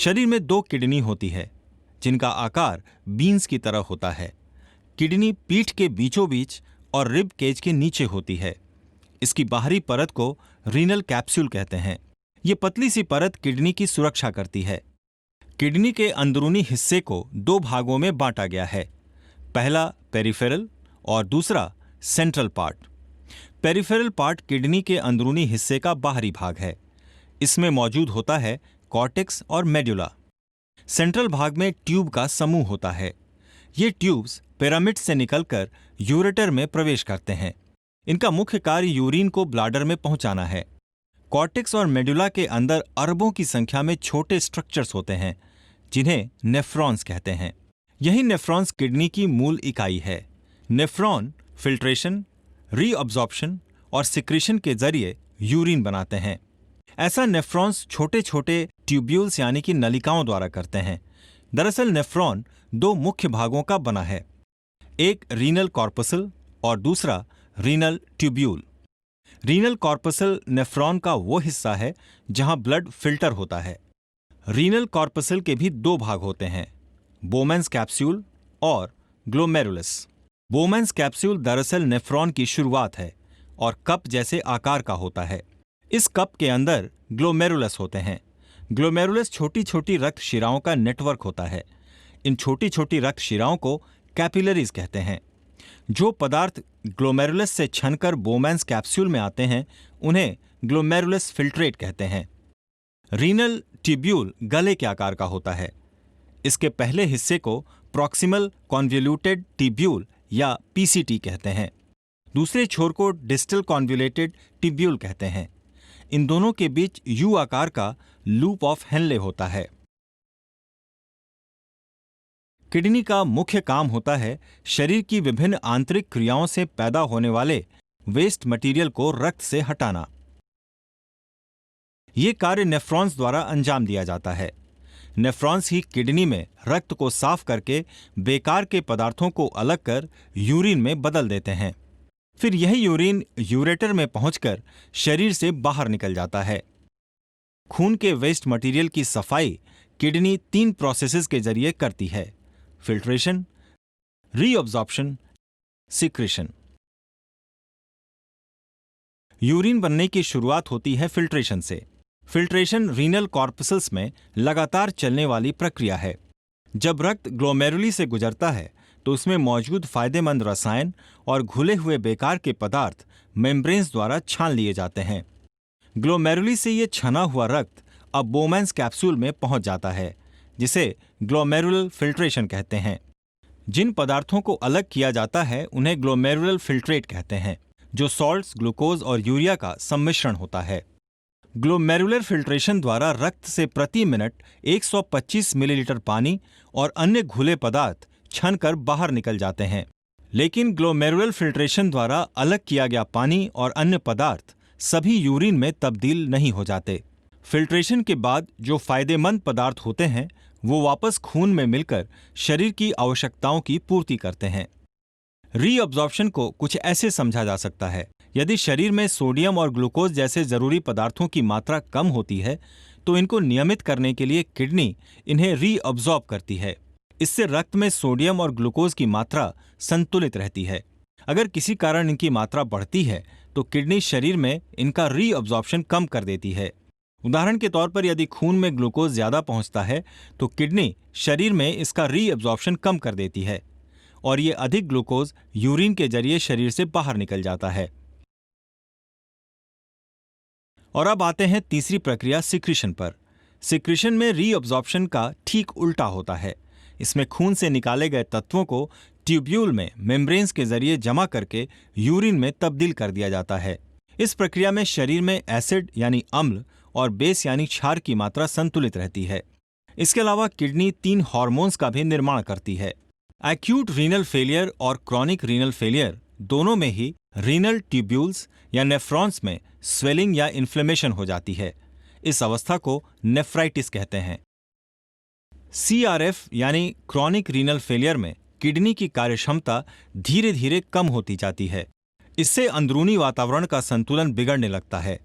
शरीर में 2 किडनी होती है जिनका आकार बीन्स की तरह होता है। किडनी पीठ के बीचों बीच और रिब केज के नीचे होती है। इसकी बाहरी परत को रीनल कैप्सूल कहते हैं। ये पतली सी परत किडनी की सुरक्षा करती है। किडनी के अंदरूनी हिस्से को 2 भागों में बांटा गया है, पहला पेरिफेरल और दूसरा central part. Peripheral part kidney के अंदरूनी हिस्से का बाहरी भाग है। इसमें मौजूद होता है कॉर्टेक्स और मेडुला। सेंट्रल भाग में ट्यूब का समूह होता है। ये ट्यूब्स पिरामिड से निकलकर यूरेटर में प्रवेश करते हैं। इनका मुख्य कार्य यूरिन को ब्लाडर में पहुंचाना है। कॉर्टेक्स और मेडुला के अंदर अरबों की संख्या में छोटे स्ट्रक्चर्स होते हैं जिन्हें नेफ्रॉन्स कहते हैं। यही नेफ्रॉन्स किडनी की मूल इकाई है। नेफ्रॉन फिल्ट्रेशन, रीअब्जॉर्प्शन और सिक्रीशन के जरिए यूरिन बनाते हैं। ऐसा नेफ्रॉन्स छोटे छोटे ट्यूब्यूल्स यानी कि नलिकाओं द्वारा करते हैं। दरअसल नेफ्रॉन 2 मुख्य भागों का बना है, एक रीनल कॉर्पसल और दूसरा renal tubule. Renal corpuscle nephron का वो हिस्सा है जहां ब्लड फिल्टर होता है। रीनल कॉर्पसल के भी 2 भाग होते हैं, बोमैन्स कैप्सूल और ग्लोमेरुलस। बोमैन्स कैप्सूल दरअसल नेफ्रॉन की शुरुआत है और कप जैसे आकार का होता है। इस कप के अंदर ग्लोमेरुलस होते हैं। ग्लोमेरुलस छोटी छोटी रक्त शिराओं का नेटवर्क होता है। इन छोटी छोटी रक्त शिराओं को कैपिलरीज कहते हैं। जो पदार्थ ग्लोमेरुलस से छनकर बोमैन्स कैप्सूल में आते हैं उन्हें ग्लोमेरुलस फिल्ट्रेट कहते हैं। रीनल ट्यूब्यूल गले के आकार का होता है। इसके पहले हिस्से को प्रॉक्सिमल कॉन्वोल्यूटेड ट्यूब्यूल या पीसीटी कहते हैं। दूसरे छोर को डिस्टल कॉन्वोल्यूटेड ट्यूब्यूल कहते हैं। इन दोनों के बीच यू आकार का लूप ऑफ हेनले होता है। किडनी का मुख्य काम होता है शरीर की विभिन्न आंतरिक क्रियाओं से पैदा होने वाले वेस्ट मटेरियल को रक्त से हटाना। ये कार्य नेफ्रॉन्स द्वारा अंजाम दिया जाता है। नेफ्रॉन्स ही किडनी में रक्त को साफ करके बेकार के पदार्थों को अलग कर यूरिन में बदल देते हैं। फिर यही यूरिन यूरेटर में पहुंचकर शरीर से बाहर निकल जाता है। खून के वेस्ट मटेरियल की सफाई किडनी 3 प्रोसेसेस के जरिए करती है, फिल्ट्रेशन, रीअब्जॉर्प्शन, सिक्रीशन। यूरिन बनने की शुरुआत होती है फिल्ट्रेशन से। फिल्ट्रेशन रीनल कॉर्पसल्स में लगातार चलने वाली प्रक्रिया है। जब रक्त ग्लोमेरुली से गुजरता है तो उसमें मौजूद फायदेमंद रसायन और घुले हुए बेकार के पदार्थ मेम्ब्रेन्स द्वारा छान लिए जाते हैं। ग्लोमेरुली से ये छना हुआ रक्त अब बोमैन्स कैप्सूल में पहुंच जाता है, जिसे ग्लोमेरुलर फिल्ट्रेशन कहते हैं। जिन पदार्थों को अलग किया जाता है उन्हें ग्लोमेरुलर फिल्ट्रेट कहते हैं, जो सॉल्ट्स, ग्लूकोज और यूरिया का सम्मिश्रण होता है। ग्लोमेरुलर फिल्ट्रेशन द्वारा रक्त से प्रति मिनट 125 मिलीलीटर पानी और अन्य घुले पदार्थ छनकर बाहर निकल जाते हैं। लेकिन ग्लोमेरुलर फिल्ट्रेशन द्वारा अलग किया गया पानी और अन्य पदार्थ सभी यूरिन में तब्दील नहीं हो जाते। फिल्ट्रेशन के बाद जो फायदेमंद पदार्थ होते हैं वो वापस खून में मिलकर शरीर की आवश्यकताओं की पूर्ति करते हैं। रीअब्जॉर्प्शन को कुछ ऐसे समझा जा सकता है, यदि शरीर में सोडियम और ग्लूकोज जैसे जरूरी पदार्थों की मात्रा कम होती है तो इनको नियमित करने के लिए किडनी इन्हें रीअब्जॉर्ब करती है। इससे रक्त में सोडियम और ग्लूकोज की मात्रा संतुलित रहती है। अगर किसी कारण इनकी मात्रा बढ़ती है तो किडनी शरीर में इनका रीअब्जॉर्प्शन कम कर देती है। उदाहरण के तौर पर यदि खून में ग्लूकोज ज्यादा पहुंचता है तो किडनी शरीर में इसका रीअब्जॉर्प्शन कम कर देती है और ये अधिक ग्लूकोज यूरिन के जरिए शरीर से बाहर निकल जाता है। और अब आते हैं तीसरी प्रक्रिया सिक्रीशन पर। सिक्रीशन में रीअब्जॉर्प्शन का ठीक उल्टा होता है। इसमें खून से निकाले गए तत्वों को ट्यूब्यूल में मेम्ब्रेन्स के जरिए जमा करके यूरिन में तब्दील कर दिया जाता है। इस प्रक्रिया में शरीर में एसिड यानी अम्ल और बेस यानी क्षार की मात्रा संतुलित रहती है। इसके अलावा किडनी 3 हार्मोन्स का भी निर्माण करती है। एक्यूट रीनल फेलियर और क्रॉनिक रीनल फेलियर दोनों में ही रीनल ट्यूब्यूल्स या नेफ्रॉन्स में स्वेलिंग या इन्फ्लेमेशन हो जाती है। इस अवस्था को नेफ्राइटिस कहते हैं। CRF यानी क्रॉनिक रीनल फेलियर में किडनी की कार्यक्षमता धीरे धीरे कम होती जाती है। इससे अंदरूनी वातावरण का संतुलन बिगड़ने लगता है।